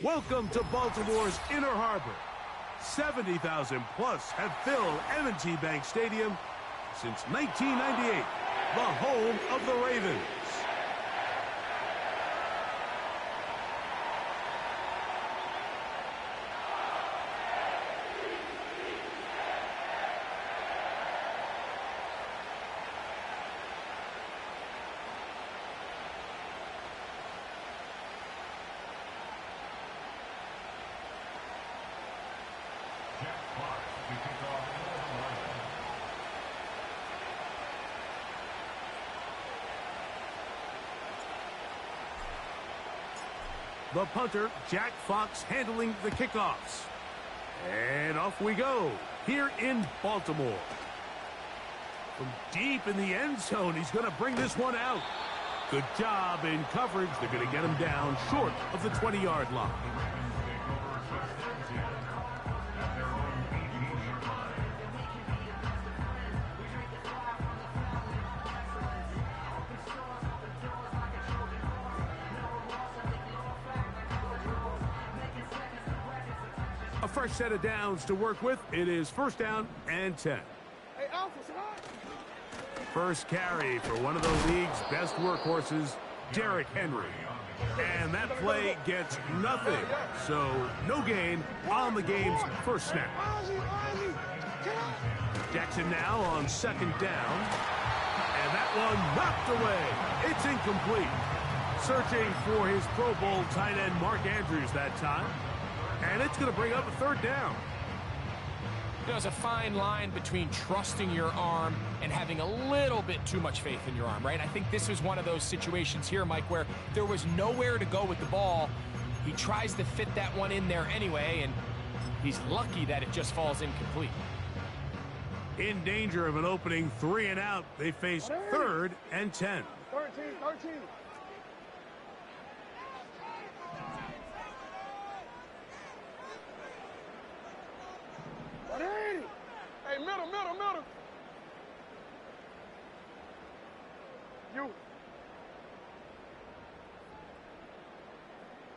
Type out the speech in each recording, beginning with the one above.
Welcome to Baltimore's Inner Harbor. 70,000 plus have filled M&T Bank Stadium since 1998, the home of the Ravens. The punter, Jack Fox, handling the kickoffs. And off we go, here in Baltimore. From deep in the end zone, he's going to bring this one out. Good job in coverage. They're going to get him down short of the 20-yard line. A fresh set of downs to work with. It is first down and 10. Hey, Alpha, First carry for one of the league's best workhorses, Derrick Henry. And that play gets nothing. So no gain on the game's first snap. Jackson now on second down. And that one knocked away. It's incomplete. Searching for his Pro Bowl tight end Mark Andrews that time. And it's going to bring up a third down. There's a fine line between trusting your arm and having a little bit too much faith in your arm, right? I think this was one of those situations here, Mike, where there was nowhere to go with the ball. He tries to fit that one in there anyway, and he's lucky that it just falls incomplete. In danger of an opening 3 and out, they face third and 10. 13. Hey, middle. You.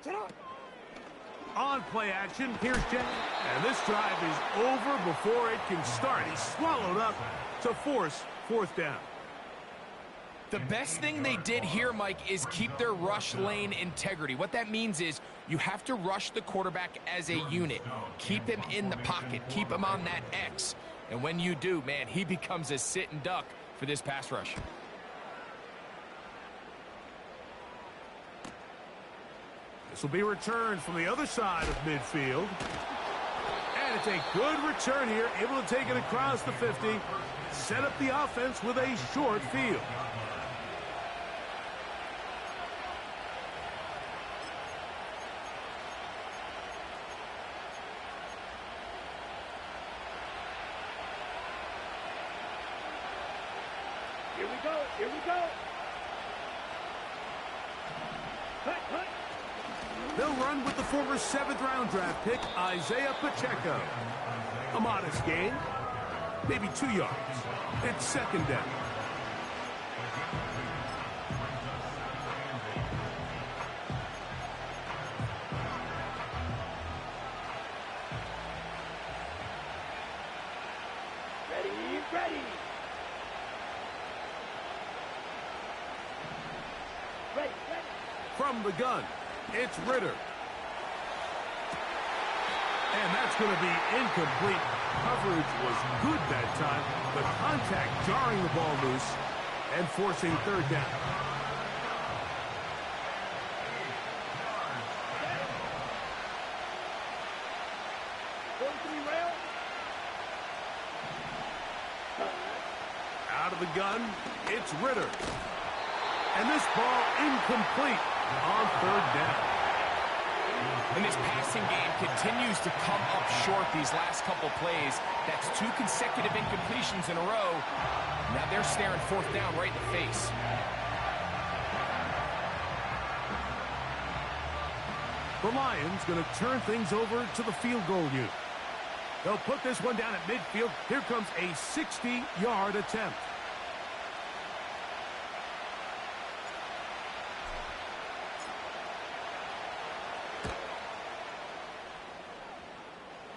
Sit up. On play action, here's Jack. And this drive is over before it can start. He's swallowed up to force fourth down. The best thing they did here, Mike, is keep their rush lane integrity. What that means is you have to rush the quarterback as a unit. Keep him in the pocket. Keep him on that X. And when you do, man, he becomes a sit and duck for this pass rush. This will be returned from the other side of midfield. And it's a good return here, able to take it across the 50. Set up the offense with a short field. Here we go. Cut. They'll run with the former 7th-round draft pick, Isaiah Pacheco. A modest gain, maybe 2 yards. It's second down. Ready. From the gun, it's Ritter. And that's going to be incomplete. Coverage was good that time, but contact jarring the ball loose and forcing third down. Out of the gun, it's Ritter. And this ball incomplete on third down. And this passing game continues to come up short these last couple plays. That's 2 consecutive incompletions in a row. Now they're staring fourth down right in the face. The Lions going to turn things over to the field goal unit. They'll put this one down at midfield. Here comes a 60-yard attempt.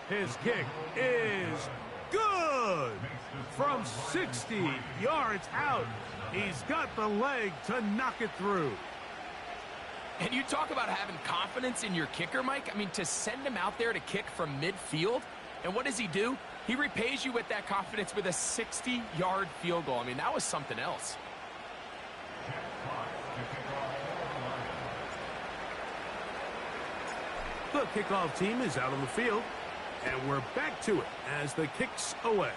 His kick is good. From 60 yards out, he's got the leg to knock it through. And you talk about having confidence in your kicker, Mike. I mean, to send him out there to kick from midfield, and what does he do? He repays you with that confidence with a 60-yard field goal. I mean, that was something else. The kickoff team is out on the field, and we're back to it as the kick's away.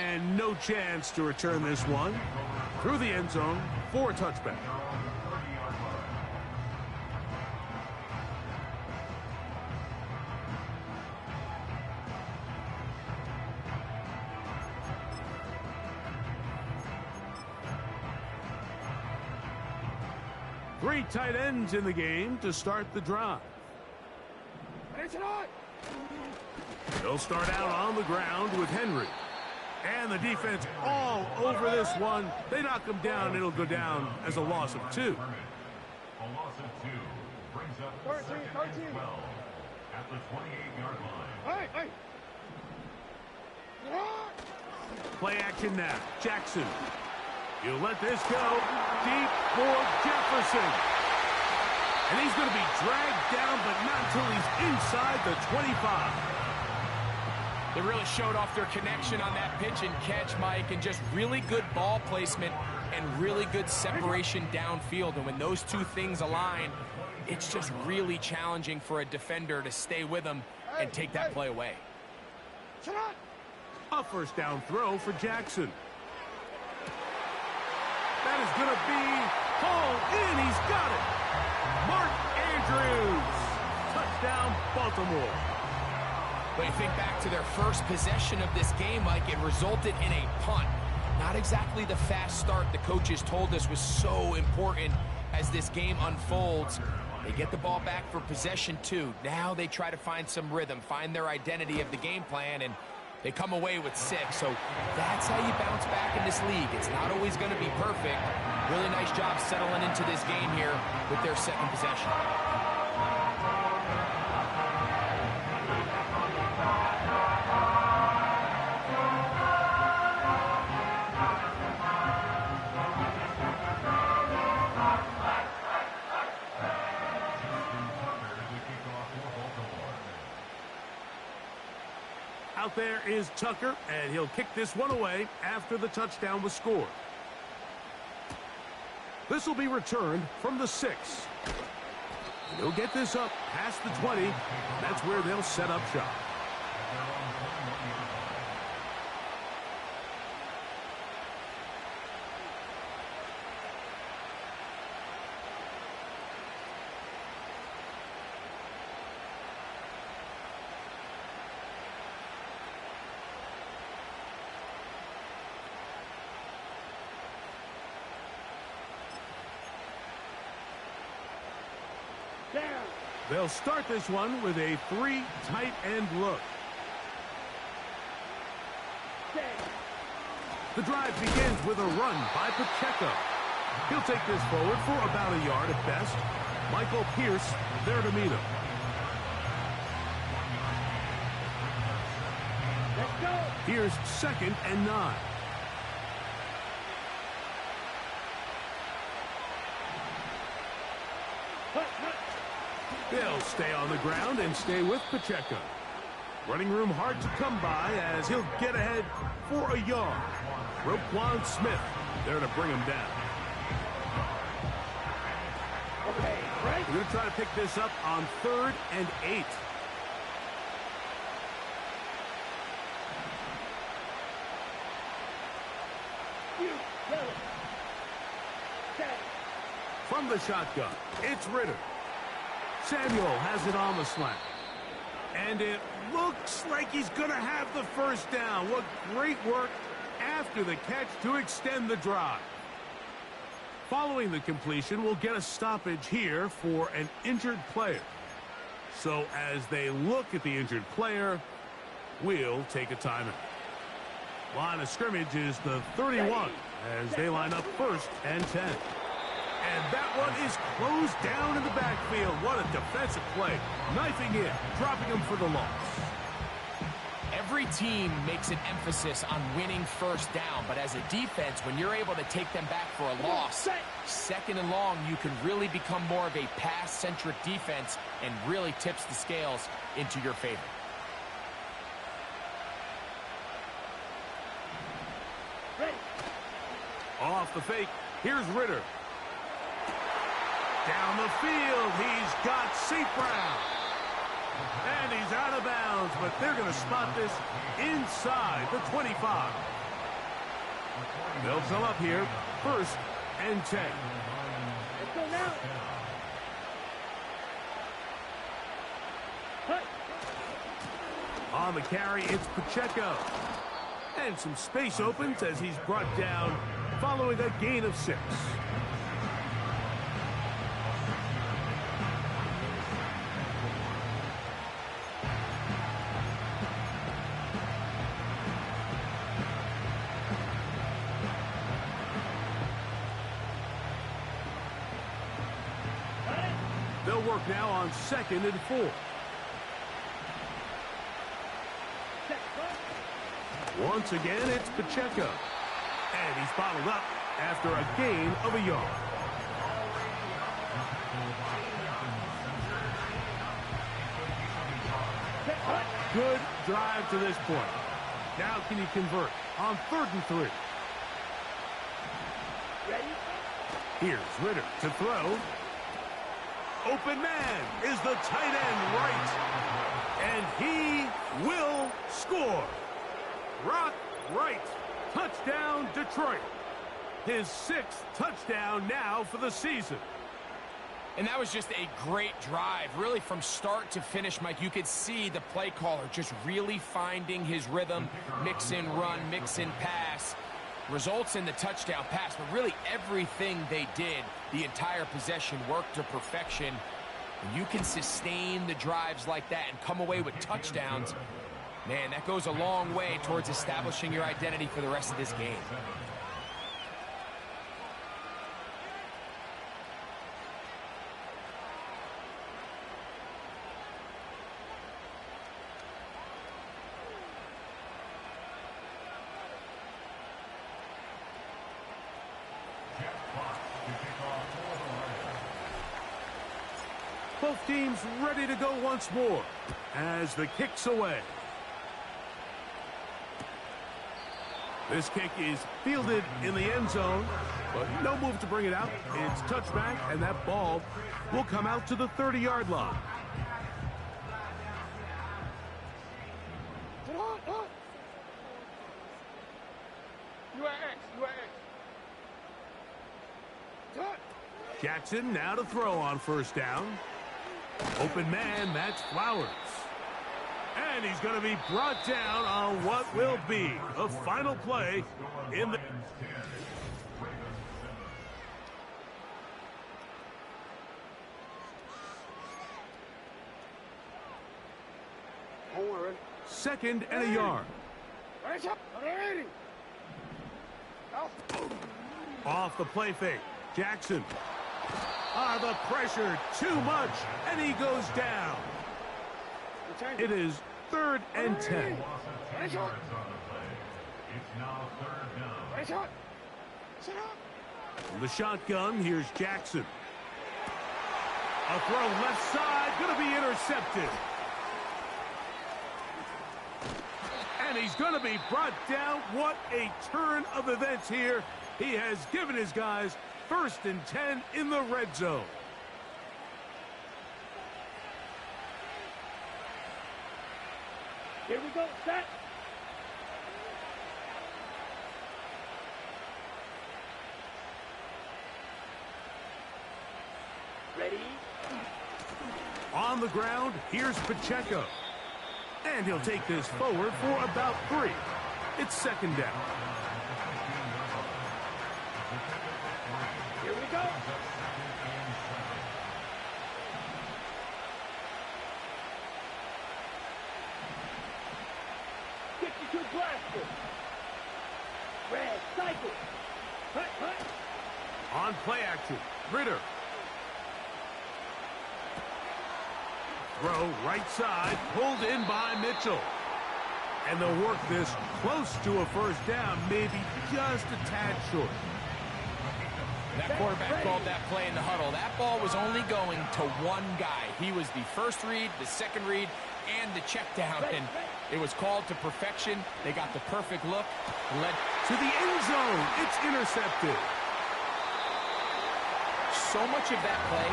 And no chance to return this one through the end zone for a touchback. Three tight ends in the game to start the drive. They'll start out on the ground with Henry. And the defense all over this one. They knock him down. It'll go down as a loss of 2. A loss of 2 brings up 13. At the 28-yard line. Play action now. Jackson. You let this go deep for Jefferson. And he's going to be dragged down, but not until he's inside the 25. They really showed off their connection on that pitch and catch, Mike, and just really good ball placement and really good separation downfield. And when those two things align, it's just really challenging for a defender to stay with them and take that play away. A first down throw for Jackson. That is going to be hauled in. He's got it. Mark Andrews. Touchdown, Baltimore. But you think back to their first possession of this game, Mike, it resulted in a punt. Not exactly the fast start the coaches told us was so important as this game unfolds. They get the ball back for possession 2. Now they try to find some rhythm, find their identity of the game plan, and they come away with 6. So that's how you bounce back in this league. It's not always going to be perfect. Really nice job settling into this game here with their second possession. Out there is Tucker, and he'll kick this one away after the touchdown was scored. This will be returned from the 6. He'll get this up past the 20. That's where they'll set up shop. They'll start this one with a 3 tight end look. The drive begins with a run by Pacheco. He'll take this forward for about a yard at best. Michael Pierce there to meet him. Let's go. Here's 2nd and 9. They'll stay on the ground and stay with Pacheco. Running room hard to come by as he'll get ahead for a yard. Roquan Smith there to bring him down. Okay, right. We're going to try to pick this up on 3rd and 8. From the shotgun, it's Ritter. Samuel has it on the slant. And it looks like he's going to have the first down. What great work after the catch to extend the drive. Following the completion, we'll get a stoppage here for an injured player. So as they look at the injured player, we'll take a timeout. Line of scrimmage is the 31 as they line up 1st and 10. And that one is closed down in the backfield. What a defensive play. Knifing in, dropping him for the loss. Every team makes an emphasis on winning first down, but as a defense, when you're able to take them back for a loss, second and long, you can really become more of a pass-centric defense and really tips the scales into your favor. Off the fake, here's Ritter. Down the field, he's got St. Brown. And he's out of bounds, but they're going to spot this inside the 25. They'll come up here, 1st and 10. Let's go now. On the carry, it's Pacheco. And some space opens as he's brought down following a gain of 6. They'll work now on 2nd and 4. Once again, it's Pacheco. And he's bottled up after a gain of a yard. Good drive to this point. Now can you convert on 3rd and 3? Here's Ritter to throw. Open man is the tight end right. And he will score. Rock right. Touchdown, Detroit. His 6th touchdown now for the season. And that was just a great drive. Really, from start to finish, Mike, you could see the play caller just really finding his rhythm. Mix in run, mix in pass. Results in the touchdown pass, but really everything they did, the entire possession worked to perfection. When you can sustain the drives like that and come away with touchdowns, man, that goes a long way towards establishing your identity for the rest of this game. Both teams ready to go once more as the kick's away. This kick is fielded in the end zone, but no move to bring it out. It's touchback, and that ball will come out to the 30-yard line. Jackson now to throw on 1st down. Open man, that's Flowers. And he's going to be brought down on what will be a final play in the... Second and a yard. Off the play fake. Jackson. The pressure too much, and he goes down. It is 3rd and 10. It's now 3rd down. From the shotgun, here's Jackson. A throw left side, going to be intercepted. And he's going to be brought down. What a turn of events here. He has given his guys 1st and 10 in the red zone. Here we go, set. Ready? On the ground, here's Pacheco. And he'll take this forward for about 3. It's 2nd down. Here we go. Blaster. Red cycle. Hut, hut. On play action, Ritter. Throw right side, pulled in by Mitchell. And they'll work this close to a first down, maybe just a tad short. That quarterback called that play in the huddle. That ball was only going to one guy. He was the first read, the second read, and the check down. And it was called to perfection. They got the perfect look. Led to the end zone. It's intercepted. So much of that play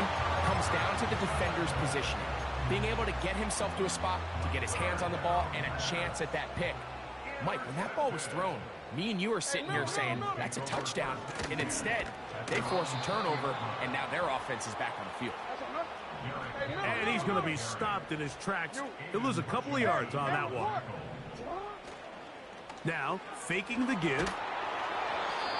comes down to the defender's positioning. Being able to get himself to a spot, to get his hands on the ball, and a chance at that pick. Mike, when that ball was thrown, me and you are sitting here saying, that's a touchdown. And instead, they force a turnover, and now their offense is back on the field. And he's going to be stopped in his tracks. He'll lose a couple of yards on that one. Now, faking the give.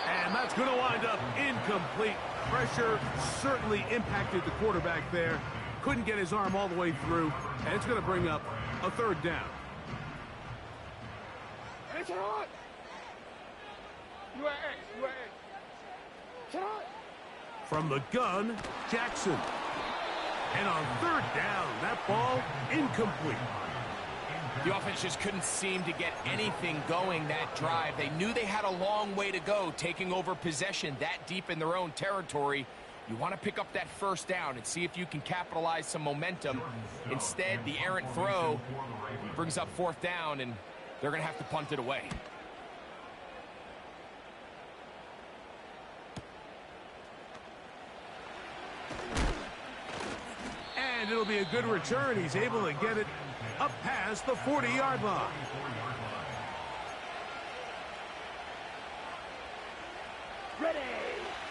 And that's going to wind up incomplete. Pressure certainly impacted the quarterback there. Couldn't get his arm all the way through. And it's going to bring up a third down. From the gun, Jackson. And on third down, that ball incomplete. The offense just couldn't seem to get anything going that drive. They knew they had a long way to go, taking over possession that deep in their own territory. You want to pick up that first down and see if you can capitalize some momentum. Instead, the errant throw brings up fourth down, and they're going to have to punt it away. And it'll be a good return. He's able to get it up past the 40-yard line. Ready.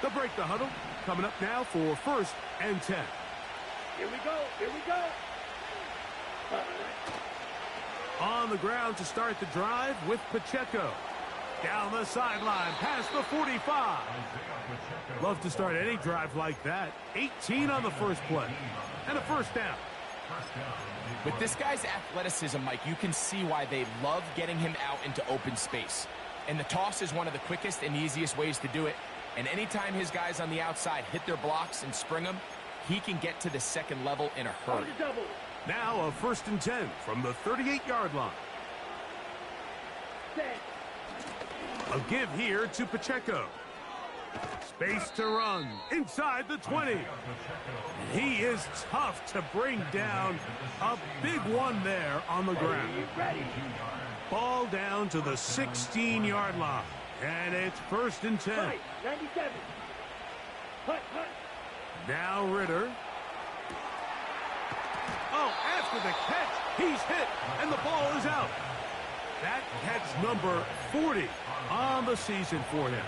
They'll break the huddle. Coming up now for 1st and 10. Here we go. Here we go. On the ground to start the drive with Pacheco. Down the sideline, past the 45. Love to start any drive like that. 18 on the first play. And a first down. With this guy's athleticism, Mike, you can see why they love getting him out into open space. And the toss is one of the quickest and easiest ways to do it. And anytime his guys on the outside hit their blocks and spring them, he can get to the second level in a hurry. Now a 1st and 10 from the 38-yard line. A give here to Pacheco. Space to run inside the 20. He is tough to bring down. A big one there on the ground. Ball down to the 16-yard line. And it's 1st and 10. 97. Hut. Now Ritter. Oh, after the catch, he's hit, and the ball is out. That catch number 40 on the season for him.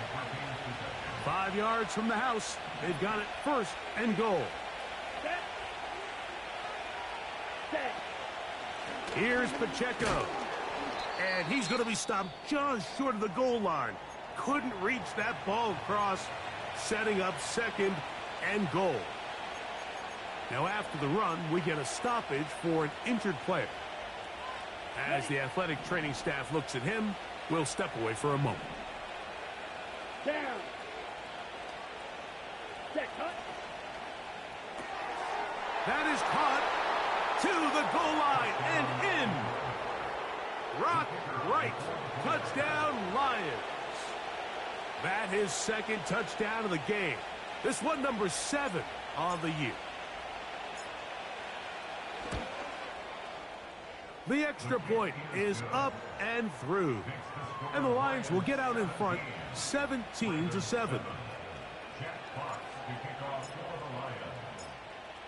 5 yards from the house. They've got it 1st and goal. Set. Here's Pacheco. And he's going to be stopped just short of the goal line. Couldn't reach that ball across, setting up 2nd and goal. Now after the run, we get a stoppage for an injured player. As the athletic training staff looks at him, we'll step away for a moment. Down. Set. Cut. That is caught to the goal line and in. Rock right. Touchdown, Lions. That is 2nd touchdown of the game. This one number 7 on the year. The extra point is up and through. And the Lions will get out in front 17-7.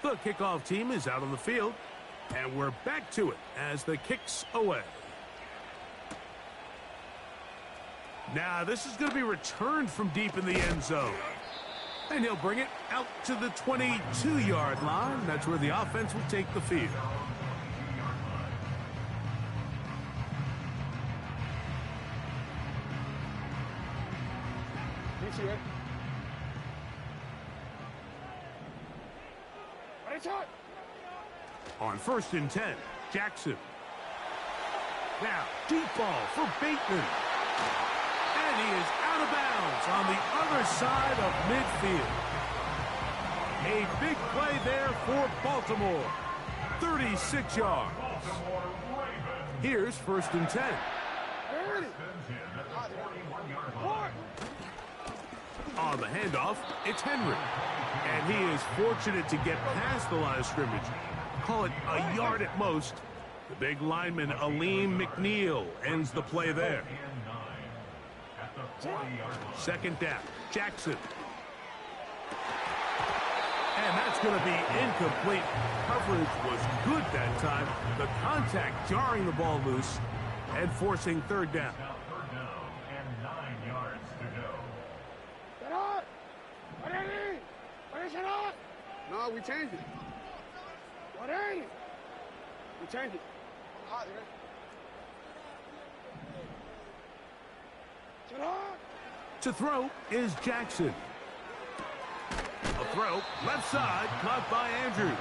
The kickoff team is out on the field. And we're back to it as the kick's away. Now, this is going to be returned from deep in the end zone. And he'll bring it out to the 22-yard line. That's where the offense will take the field. On 1st and 10, Jackson. Now, deep ball for Bateman. And he is out of bounds on the other side of midfield. A big play there for Baltimore. 36 yards. Here's 1st and 10. On the handoff, it's Henry. And he is fortunate to get past the line of scrimmage. Call it a yard at most. The big lineman, Aleem McNeil, ends the play there. 2nd down, Jackson. And that's going to be incomplete. Coverage was good that time. The contact jarring the ball loose and forcing 3rd down. Third down and 9 yards to go. No, we changed it. We changed it. To throw is Jackson. A throw, left side, caught by Andrews.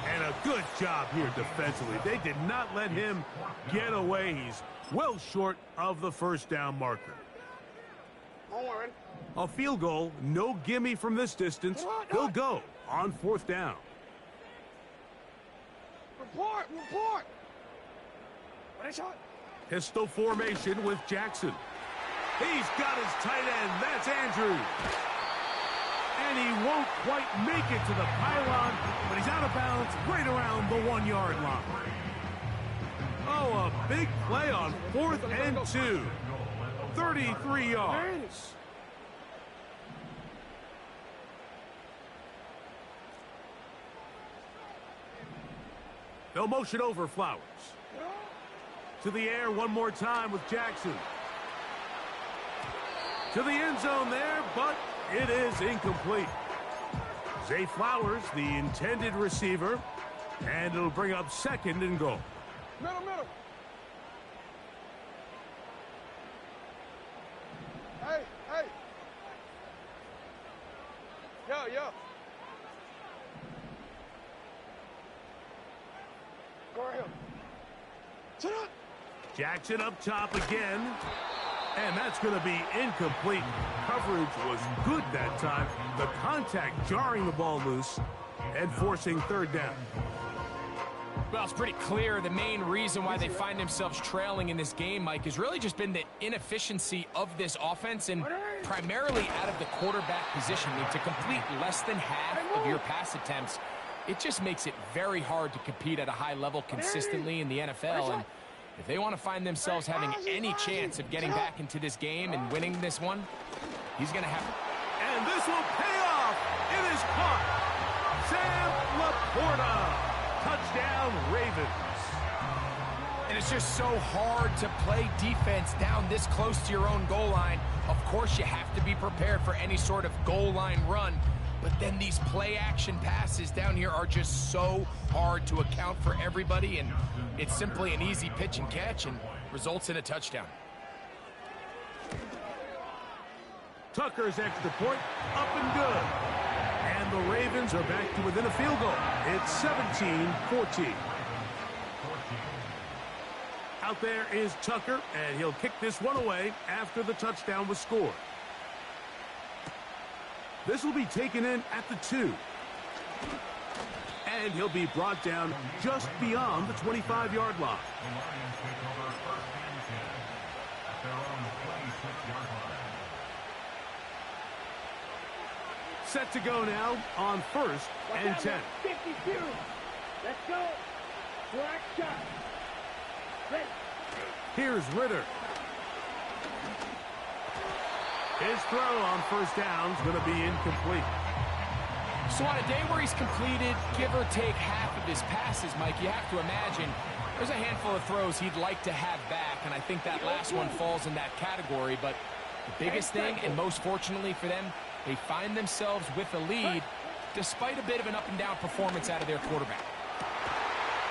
And a good job here defensively. They did not let him get away. He's well short of the 1st down marker. A field goal, no gimme from this distance. He'll go on 4th down. Report! Pistol formation with Jackson. He's got his tight end. That's Andrews. And he won't quite make it to the pylon, but he's out of bounds right around the 1-yard line. Oh, a big play on 4th and 2. 33 yards. They'll motion over Flowers. To the air one more time with Jackson. To the end zone there, but it is incomplete. Zay Flowers, the intended receiver, and it'll bring up 2nd and goal. Middle. Hey. Yo. Go ahead. Sit up. Jackson up top again. And that's going to be incomplete. Coverage was good that time. The contact jarring the ball loose and forcing 3rd down. Well, it's pretty clear the main reason why they find themselves trailing in this game, Mike, has really just been the inefficiency of this offense and primarily out of the quarterback position. I mean, to complete less than half of your pass attempts, it just makes it very hard to compete at a high level consistently in the NFL. And if they want to find themselves having any chance of getting back into this game and winning this one, he's going to have to. And this will pay off. It is caught. Sam Laporta. Touchdown, Ravens. And it's just so hard to play defense down this close to your own goal line. Of course, you have to be prepared for any sort of goal line run. But then these play-action passes down here are just so hard to account for everybody, and it's simply an easy pitch and catch and results in a touchdown. Tucker's extra point, up and good. And the Ravens are back to within a field goal. It's 17-14. Out there is Tucker, and he'll kick this one away after the touchdown was scored. This will be taken in at the 2. And he'll be brought down just beyond the 25-yard line. Set to go now on 1st and 10. 52. Let's go. Black shot. Ready. Here's Ritter. His throw on 1st down is going to be incomplete. So on a day where he's completed, give or take half of his passes, Mike, you have to imagine there's a handful of throws he'd like to have back, and I think that last one falls in that category. But the biggest thing, and most fortunately for them, they find themselves with a lead despite a bit of an up-and-down performance out of their quarterback.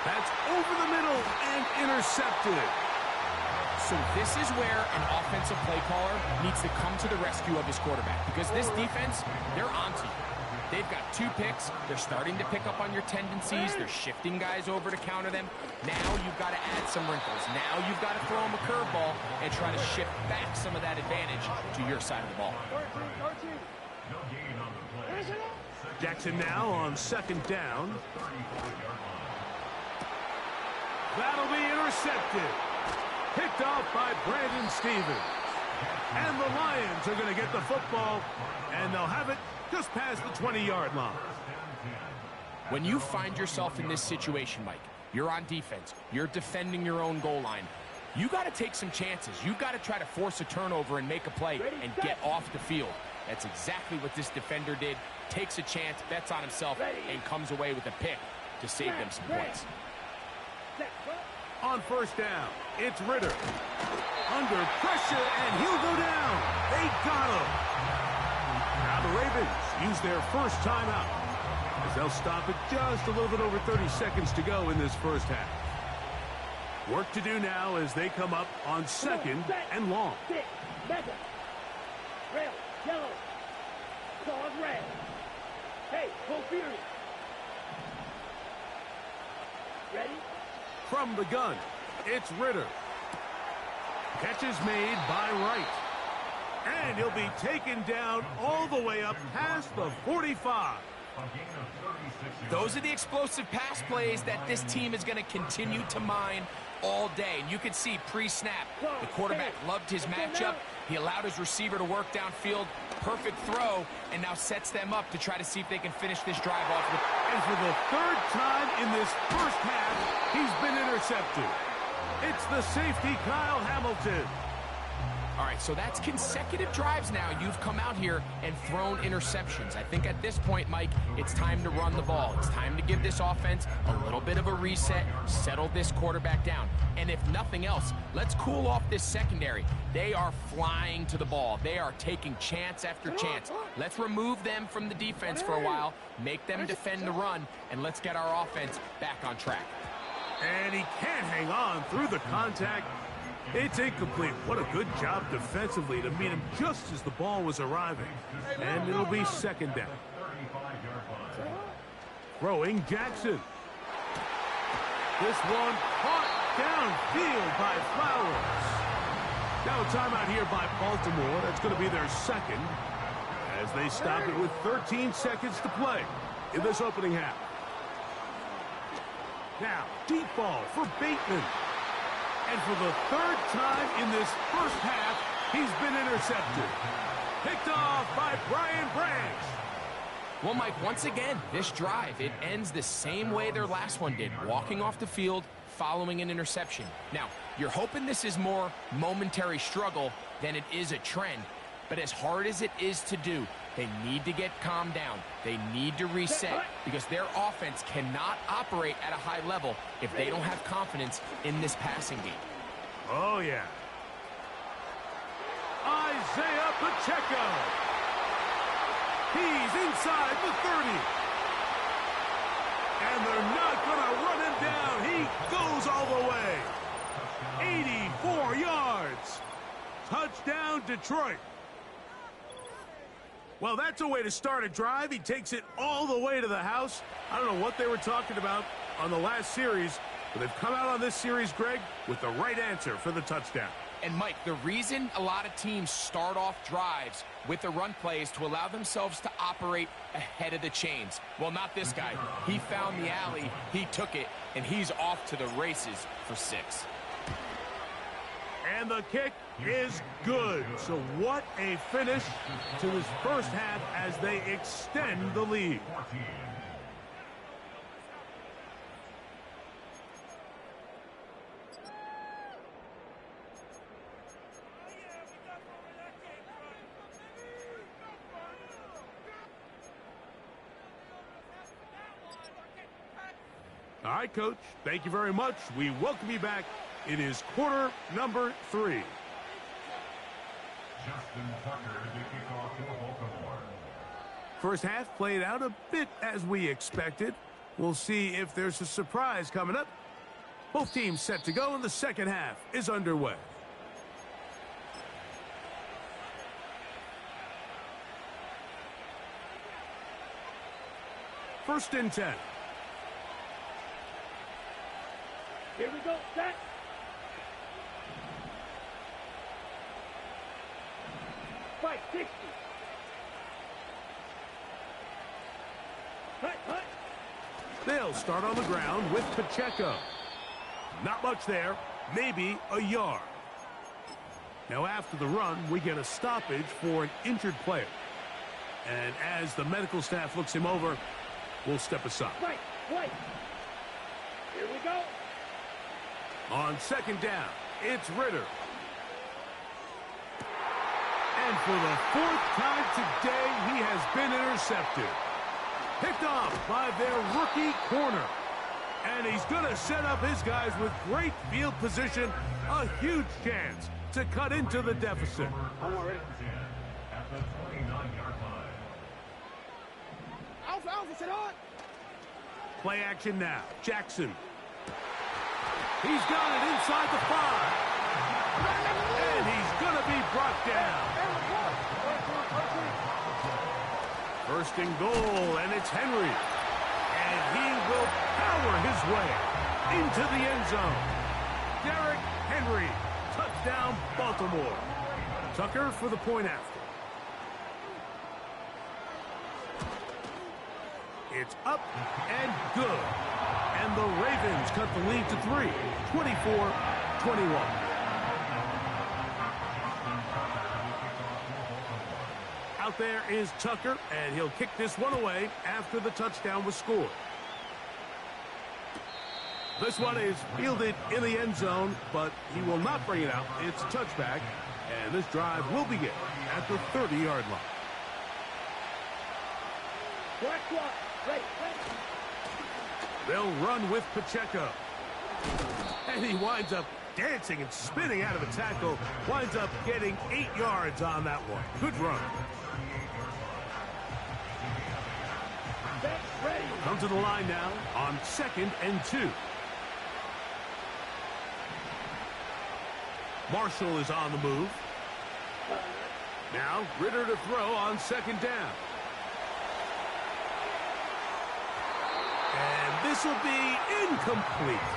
That's over the middle and intercepted. So this is where an offensive play caller needs to come to the rescue of his quarterback, because this defense, they're onto you. They've got 2 picks. They're starting to pick up on your tendencies. They're shifting guys over to counter them. Now you've got to add some wrinkles. Now you've got to throw them a curveball and try to shift back some of that advantage to your side of the ball. No gain on the play. Jackson now on second down. That'll be intercepted. Picked off by Brandon Stevens. And the Lions are going to get the football, and they'll have it just past the 20-yard line. When you find yourself in this situation, Mike, you're on defense, you're defending your own goal line, you got to take some chances. You got to try to force a turnover and make a play and get off the field. That's exactly what this defender did. Takes a chance, bets on himself, and comes away with a pick to save them some points. On first down, it's Ritter. Under pressure, and he'll go down. They got him. Now the Ravens use their first timeout, as they'll stop it just a little bit over 30 seconds to go in this first half. Work to do now as they come up on second and long. Red, yellow, dog red. Hey, full fury. Ready? From the gun, it's Ritter. Catch is made by Wright. And he'll be taken down all the way up past the 45. Those are the explosive pass plays that this team is going to continue to mine all day. And you can see pre-snap, the quarterback loved his matchup. He allowed his receiver to work downfield. Perfect throw, and now sets them up to try to see if they can finish this drive off with. And for the third time in this first half, he's been intercepted. It's the safety, Kyle Hamilton. All right, so that's consecutive drives now. You've come out here and thrown interceptions. I think at this point, Mike, it's time to run the ball. It's time to give this offense a little bit of a reset, settle this quarterback down. And if nothing else, let's cool off this secondary. They are flying to the ball. They are taking chance after chance. Let's remove them from the defense for a while, make them defend the run, and let's get our offense back on track. And he can't hang on through the contact. It's incomplete. What a good job defensively to meet him just as the ball was arriving. And it'll be second down. Throwing Jackson. This one caught downfield by Flowers. Now a timeout here by Baltimore. That's going to be their second, as they stop it with 13 seconds to play in this opening half. Now, deep ball for Bateman. And for the third time in this first half, he's been intercepted. Picked off by Brian Branch. Well, Mike, once again, this drive, it ends the same way their last one did, walking off the field, following an interception. Now, you're hoping this is more momentary struggle than it is a trend. But as hard as it is to do, they need to get calmed down. They need to reset because their offense cannot operate at a high level if they don't have confidence in this passing game. Oh, yeah. Isaiah Pacheco. He's inside the 30. And they're not going to run him down. He goes all the way. 84 yards. Touchdown, Detroit. Well, that's a way to start a drive. He takes it all the way to the house. I don't know what they were talking about on the last series, but they've come out on this series, Greg, with the right answer for the touchdown. And, Mike, the reason a lot of teams start off drives with the run play is to allow themselves to operate ahead of the chains. Well, not this guy. He found the alley, he took it, and he's off to the races for 6. And the kick is good. So what a finish to this first half as they extend the lead. All right, Coach. Thank you very much. We welcome you back. It is quarter number 3. Justin Tucker to kick off for Baltimore. First half played out a bit as we expected. We'll see if there's a surprise coming up. Both teams set to go, and the second half is underway. First and 10. Here we go, set. Fight 60. Hut, hut. They'll start on the ground with Pacheco. Not much there, maybe a yard. Now after the run, we get a stoppage for an injured player. And as the medical staff looks him over, we'll step aside. Right, right. Here we go. On second down, it's Ritter. And for the fourth time today, he has been intercepted. Picked off by their rookie corner. And he's going to set up his guys with great field position. A huge chance to cut into the deficit. I'm already. At the 29-yard line. Alpha, sit on. Play action now. Jackson. He's got it inside the 5. And he's going to be brought down. First and goal, and it's Henry. And he will power his way into the end zone. Derrick Henry, touchdown Baltimore. Tucker for the point after. It's up and good. And the Ravens cut the lead to 3, 24-21. Out there is Tucker, and he'll kick this one away after the touchdown was scored. This one is fielded in the end zone, but he will not bring it out. It's a touchback, and this drive will begin at the 30-yard line. Black clock. Right, right. They'll run with Pacheco. And he winds up dancing and spinning out of a tackle. Winds up getting 8 yards on that one. Good run. Set, ready. Come to the line now on 2nd and 2. Marshall is on the move. Now Ritter to throw on 2nd down. And this will be incomplete.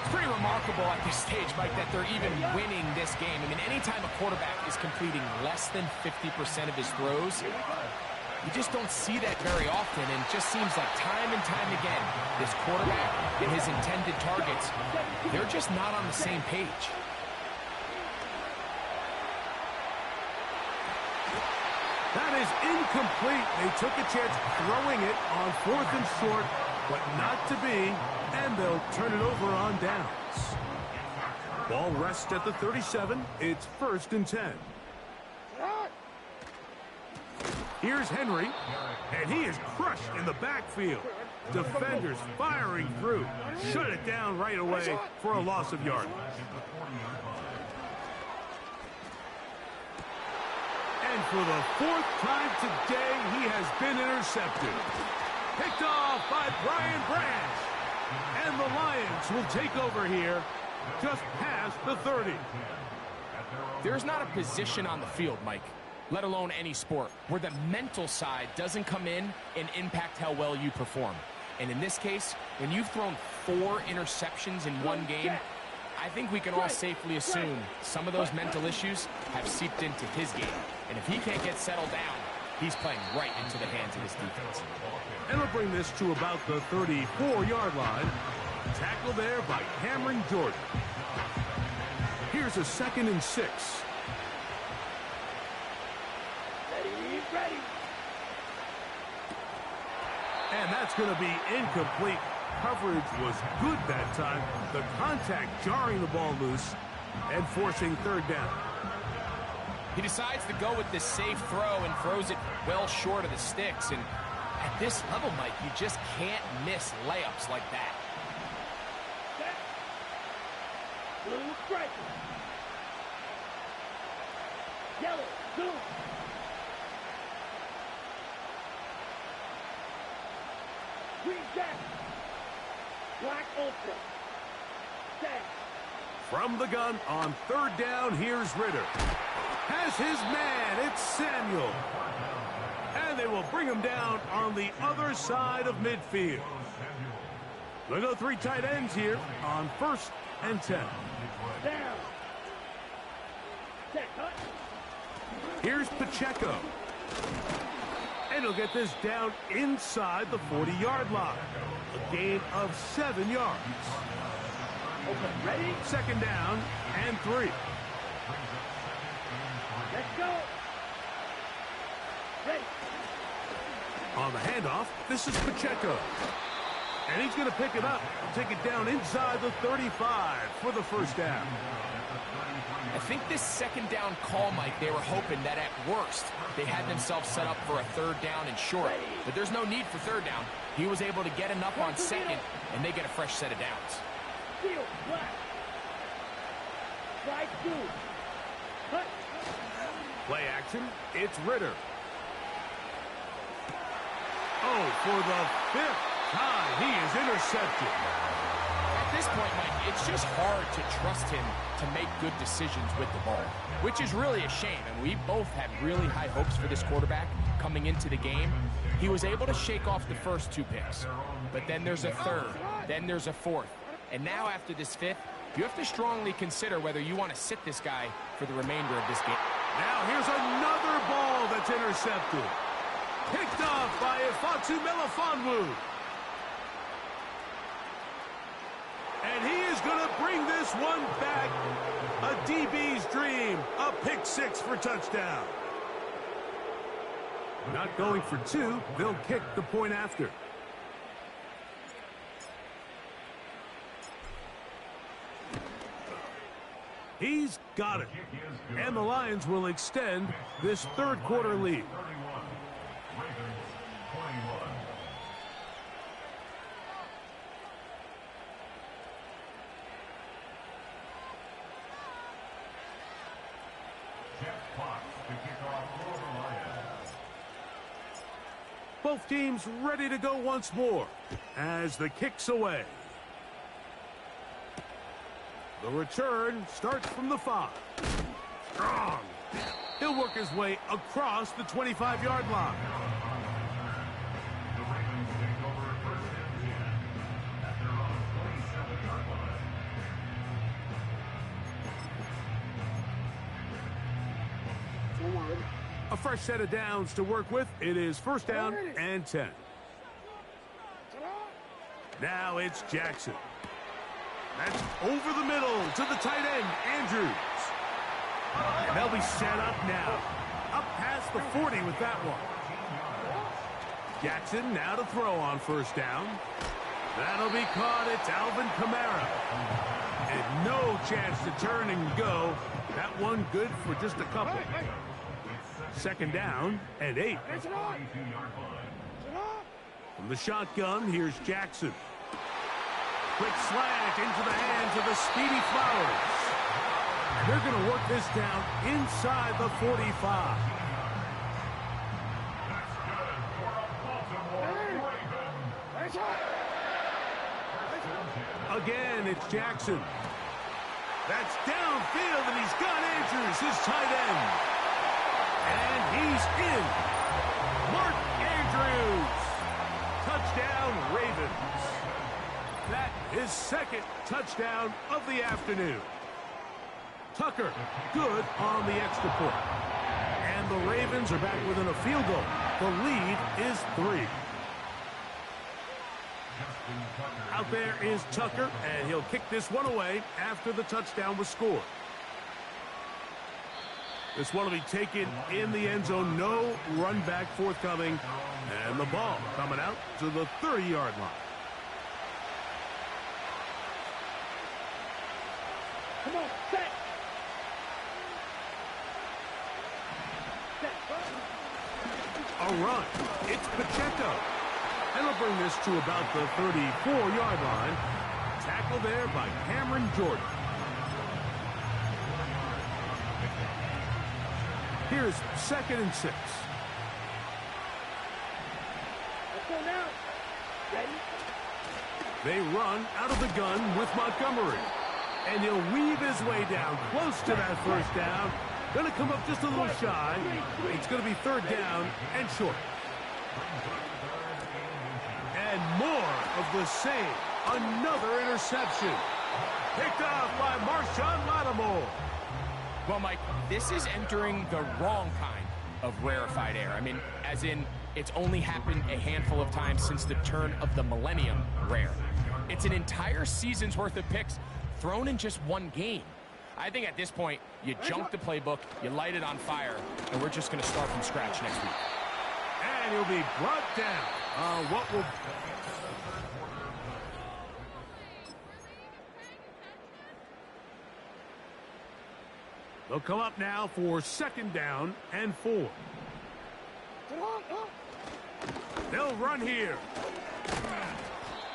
It's pretty remarkable at this stage, Mike, that they're even winning this game. I mean, anytime a quarterback is completing less than 50% of his throws, you just don't see that very often, and it just seems like time and time again, this quarterback and his intended targets, they're just not on the same page. That is incomplete. They took a chance throwing it on 4th and short, but not to be, and they'll turn it over on downs. Ball rests at the 37. It's 1st and 10. Here's Henry, and he is crushed in the backfield. Defenders firing through. Shut it down right away for a loss of yardage. And for the 4th time today, he has been intercepted. Picked off by Brian Branch. And the Lions will take over here just past the 30. There's not a position on the field, Mike, let alone any sport, where the mental side doesn't come in and impact how well you perform. And in this case, when you've thrown 4 interceptions in one game, I think we can all safely assume some of those mental issues have seeped into his game. And if he can't get settled down, he's playing right into the hands of his defense. And we'll bring this to about the 34-yard line. Tackle there by Cameron Jordan. Here's a 2nd and 6. Ready, ready. And that's going to be incomplete. Coverage was good that time. The contact jarring the ball loose and forcing 3rd down. He decides to go with this safe throw and throws it well short of the sticks. And at this level, Mike, you just can't miss layups like that. Set. Blue striker. Yellow, blue. Green jacket. Black ultra. Set. From the gun on 3rd down, here's Ritter. Has his man, it's Samuel. And they will bring him down on the other side of midfield. They'll go 3 tight ends here on 1st and 10. Down. Set, cut. Here's Pacheco. And he'll get this down inside the 40-yard line. A gain of 7 yards. Okay, ready? Second down and 3. Let's go. Ready. On the handoff, this is Pacheco. And he's going to pick it up and take it down inside the 35 for the first down. I think this second down call, Mike, they were hoping that at worst they had themselves set up for a third down and short. But there's no need for third down. He was able to get enough on second, and they get a fresh set of downs. Steal, black. Slide through. Cut. Play action, it's Ritter. Oh, for the 5th time, he is intercepted. At this point, Mike, it's just hard to trust him to make good decisions with the ball, which is really a shame. And we both had really high hopes for this quarterback coming into the game. He was able to shake off the first 2 picks, but then there's a third, then there's a fourth. And now after this 5th, you have to strongly consider whether you want to sit this guy for the remainder of this game. Now here's another ball that's intercepted. Picked off by Ifatsu Melifonwu. And he is going to bring this one back. A DB's dream. A pick 6 for touchdown. Not going for 2. They'll kick the point after. He's got it. And the Lions will extend this third quarter lead. Both teams ready to go once more as the kick's away. The return starts from the 5. Strong. He'll work his way across the 25-yard line. The Ravens take over first and 10 at their own 27-yard line. A fresh set of downs to work with. It is first down and 10. Now it's Jackson. That's over the middle to the tight end, Andrews. And they'll be set up now. Up past the 40 with that one. Jackson now to throw on first down. That'll be caught. It's Alvin Kamara. And no chance to turn and go. That one good for just a couple. Second down and 8. From the shotgun, here's Jackson. Quick slant into the hands of the speedy Flowers. And they're going to work this down inside the 45. Again, it's Jackson. That's downfield, and he's got Andrews, his tight end. And he's in. Mark Andrews. Touchdown, Ravens. That is second touchdown of the afternoon. Tucker, good on the extra point. And the Ravens are back within a field goal. The lead is 3. Out there is Tucker, and he'll kick this one away after the touchdown was scored. This one will be taken in the end zone. No run back forthcoming. And the ball coming out to the 30-yard line. Come on, set. A run. It's Pacheco. And he'll bring this to about the 34-yard line. Tackle there by Cameron Jordan. Here's second and 6. Let's go now. Ready? They run out of the gun with Montgomery. And he'll weave his way down close to that first down. Going to come up just a little shy. It's going to be third down and short. And more of the same. Another interception. Picked off by Marshawn Lattimore. Well, Mike, this is entering the wrong kind of rarefied air. I mean, as in, it's only happened a handful of times since the turn of the millennium rare. It's an entire season's worth of picks thrown in just one game. I think at this point, you junk the playbook, you light it on fire, and we're just going to start from scratch next week. And he'll be brought down. What will... They'll come up now for 2nd down and 4. They'll run here.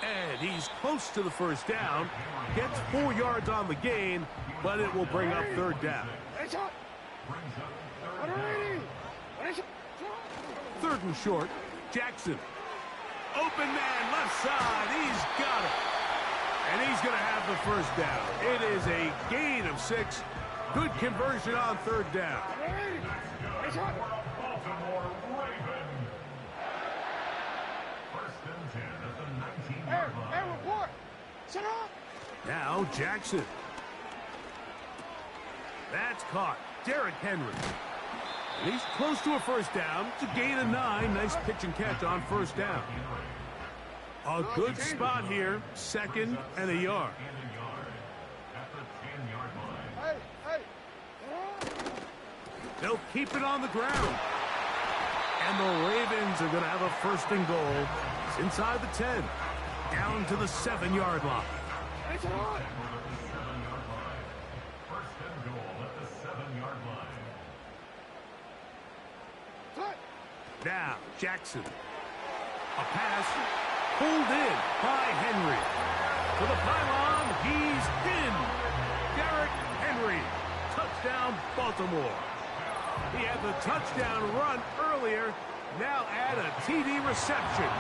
And he's close to the 1st down. Gets 4 yards on the gain, but it will bring up 3rd down. 3rd and short. Jackson. Open man, left side. He's got it. And he's going to have the 1st down. It is a gain of 6. Good conversion on 3rd down. Baltimore Ravens. 1st and 10 at the 19-yard line. Hey, report. Sit up. Now Jackson. That's caught. Derrick Henry. And he's close to a 1st down. It's a gain of 9. Nice pitch and catch on 1st down. A good spot here. 2nd and a yard. At the 10-yard line. Hey. They'll keep it on the ground. And the Ravens are going to have a 1st and goal. It's inside the 10. Down to the 7-yard line. For the 7-yard line. 1st and goal at the 7-yard line. Now, Jackson. A pass pulled in by Henry. To the pylon, he's in. Derrick Henry. Touchdown, Baltimore. He had the touchdown run earlier. Now add a TD reception.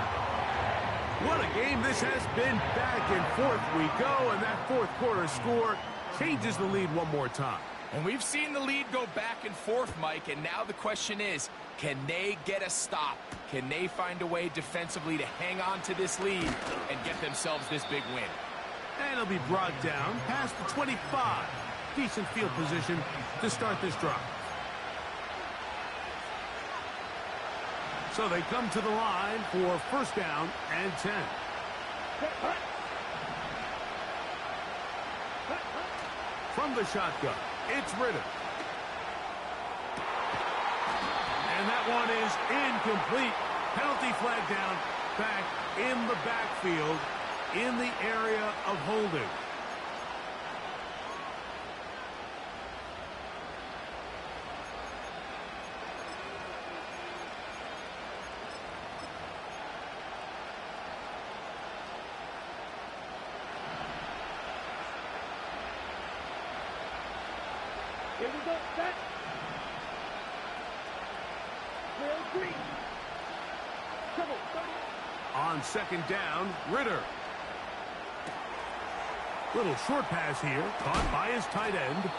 What a game this has been. Back and forth we go, and that 4th quarter score changes the lead one more time. And we've seen the lead go back and forth, Mike, and now the question is, can they get a stop? Can they find a way defensively to hang on to this lead and get themselves this big win? And he'll be brought down past the 25. Decent field position to start this drive. So they come to the line for 1st down and 10. From the shotgun, it's Ritter. And that one is incomplete. Penalty flag down, back in the backfield, in the area of holding. Here we go, set. Real green. Trouble. On 2nd down, Ritter. Little short pass here, caught by his tight end.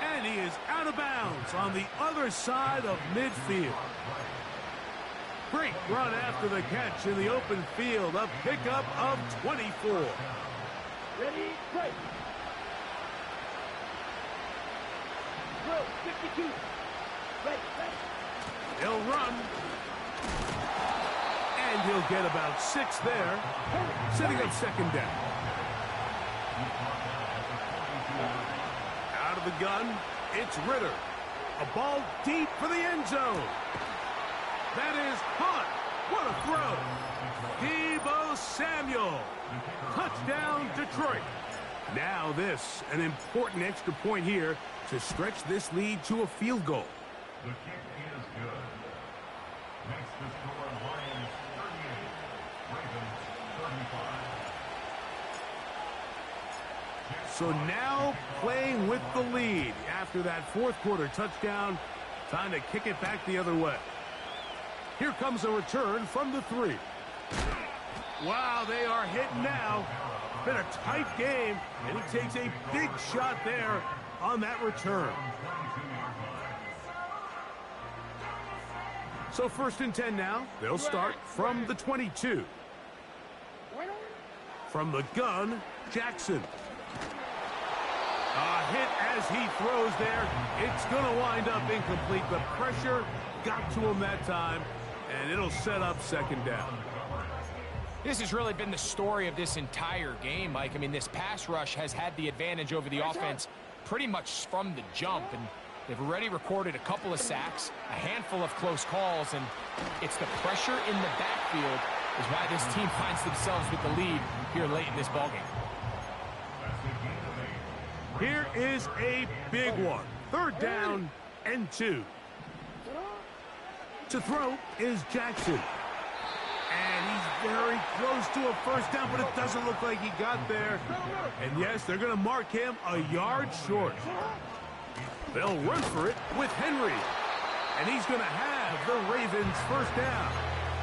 And he is out of bounds on the other side of midfield. Great run after the catch in the open field. A pickup of 24. Ready, break. Drill, 52. Right. He'll run. And he'll get about 6 there. Sitting up 2nd down. Out of the gun, it's Ritter. A ball deep for the end zone. That is caught. What a throw. Deebo Samuel. Touchdown, Detroit. Now this, an important extra point here to stretch this lead to a field goal. The kick is good. Makes the score Lions 38, Ravens 35. So now playing with the lead after that 4th quarter touchdown. Time to kick it back the other way. Here comes a return from the 3. Wow, they are hitting now. Been a tight game, and he takes a big shot there on that return. So 1st and 10 now. They'll start from the 22. From the gun, Jackson. A hit as he throws there. It's going to wind up incomplete. The pressure got to him that time, and it'll set up second down. This has really been the story of this entire game, Mike. I mean, this pass rush has had the advantage over the offense pretty much from the jump, and they've already recorded a couple of sacks, a handful of close calls, and it's the pressure in the backfield is why this team finds themselves with the lead here late in this ballgame. Here is a big one. 3rd down and 2. To throw is Jackson. And he's very close to a first down, but it doesn't look like he got there. And yes, they're going to mark him a yard short. They'll run for it with Henry. And he's going to have the Ravens first down.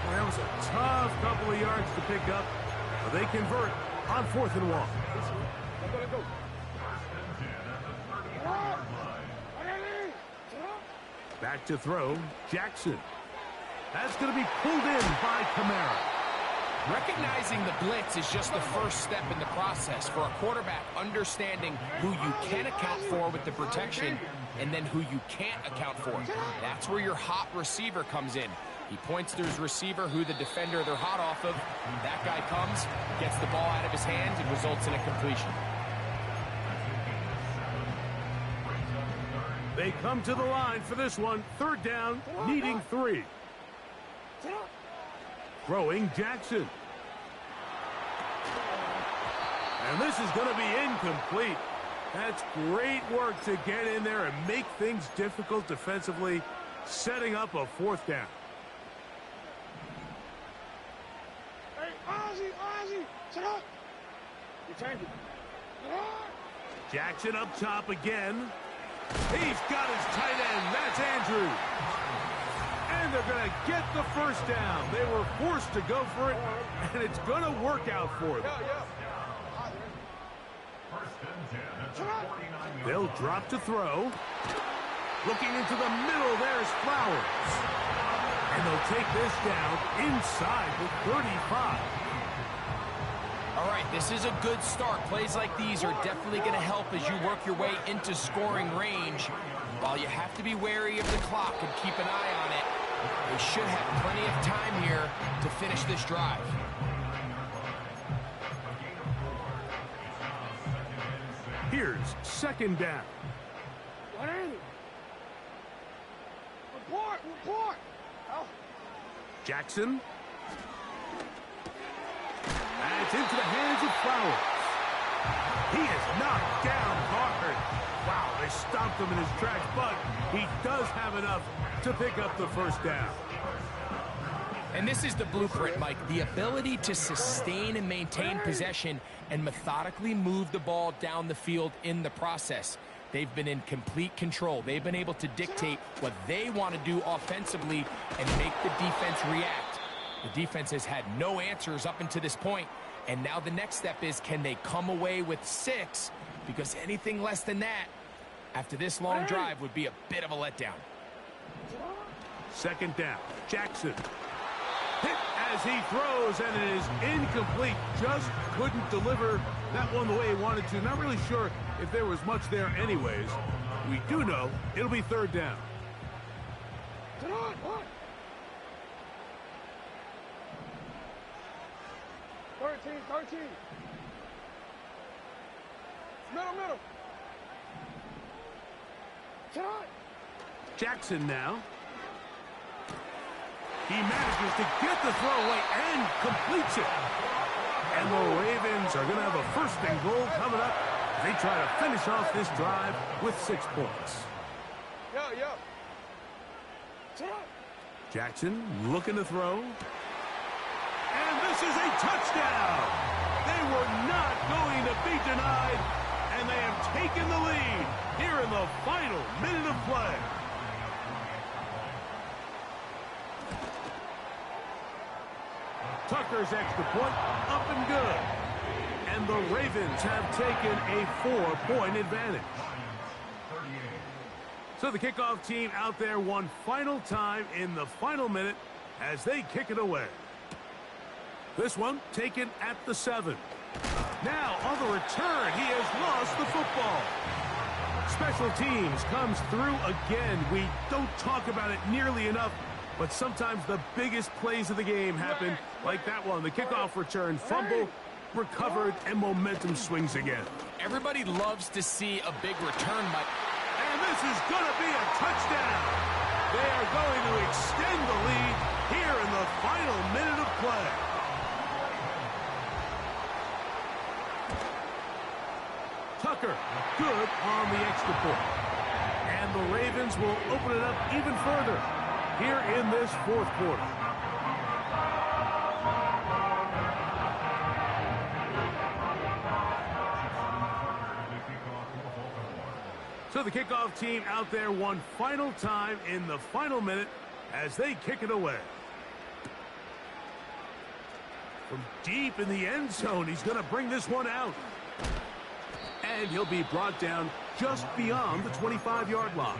Well, that was a tough couple of yards to pick up, but they convert on 4th and 1. Back to throw, Jackson. That's going to be pulled in by Kamara. Recognizing the blitz is just the first step in the process for a quarterback, understanding who you can account for with the protection and then who you can't account for. That's where your hot receiver comes in. He points to his receiver, who the defender they're hot off of. That guy comes, gets the ball out of his hands, and results in a completion. They come to the line for this one. 3rd down, needing 3. Throwing Jackson. And this is going to be incomplete. That's great work to get in there and make things difficult defensively, setting up a 4th down. Hey, Ozzy, sit up. You're changing. Jackson up top again. He's got his tight end. That's Andrews. And they're going to get the first down. They were forced to go for it, and it's going to work out for them. They'll drop to throw. Looking into the middle, there's Flowers. And they'll take this down inside the 35. All right, this is a good start. Plays like these are definitely going to help as you work your way into scoring range. While you have to be wary of the clock and keep an eye on it, they should have plenty of time here to finish this drive. Here's 2nd down. What is it? Report. Oh. Jackson. And it's into the hands of Flowers. He is knocked down hard. Wow, they stopped him in his tracks, but he does have enough to pick up the first down. And this is the blueprint, Mike. The ability to sustain and maintain possession and methodically move the ball down the field in the process. They've been in complete control. They've been able to dictate what they want to do offensively and make the defense react. The defense has had no answers up until this point, and now the next step is, can they come away with 6? Because anything less than that, after this long drive, would be a bit of a letdown. 2nd down, Jackson. Hit as he throws, and it is incomplete. Just couldn't deliver that one the way he wanted to. Not really sure if there was much there anyways. We do know it'll be 3rd down. Sit on. What? 13. Middle. Sit on. Jackson now. He manages to get the throw away and completes it. And the Ravens are going to have a 1st and goal coming up. They try to finish off this drive with 6 points. Yo. Sit on. Jackson looking to throw. And this is a touchdown. They were not going to be denied, and they have taken the lead here in the final minute of play. Tucker's extra point up and good. And the Ravens have taken a 4-point advantage. So the kickoff team out there one final time in the final minute as they kick it away. This one taken at the 7. Now on the return, he has lost the football. Special teams comes through again. We don't talk about it nearly enough, but sometimes the biggest plays of the game happen like that one. The kickoff return, fumble, recovered, and momentum swings again. Everybody loves to see a big return, Mike. And this is going to be a touchdown. They are going to extend the lead here in the final minute of play. Tucker, good on the extra point. And the Ravens will open it up even further here in this fourth quarter. So the kickoff team out there one final time in the final minute as they kick it away. From deep in the end zone, he's going to bring this one out. And he'll be brought down just beyond the 25-yard line.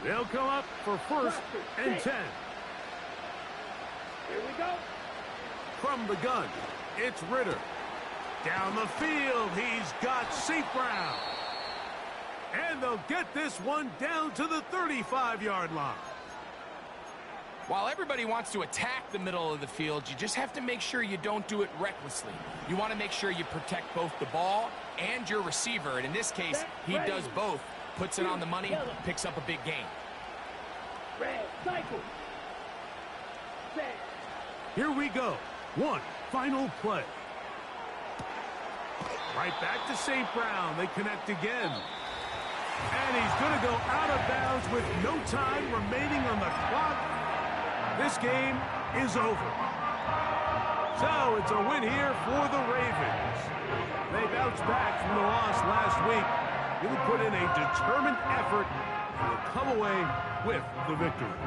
They'll come up for first and 10. Here we go. From the gun, it's Ritter. Down the field, he's got St. Brown. And they'll get this one down to the 35-yard line. While everybody wants to attack the middle of the field, you just have to make sure you don't do it recklessly. You want to make sure you protect both the ball and your receiver. And in this case, he does both. Puts it on the money, picks up a big gain. Red, cycle. Set. Here we go. One final play. Right back to St. Brown. They connect again. And he's going to go out of bounds with no time remaining on the clock. This game is over. So it's a win here for the Ravens. They bounced back from the loss last week. Really put in a determined effort and will come away with the victory.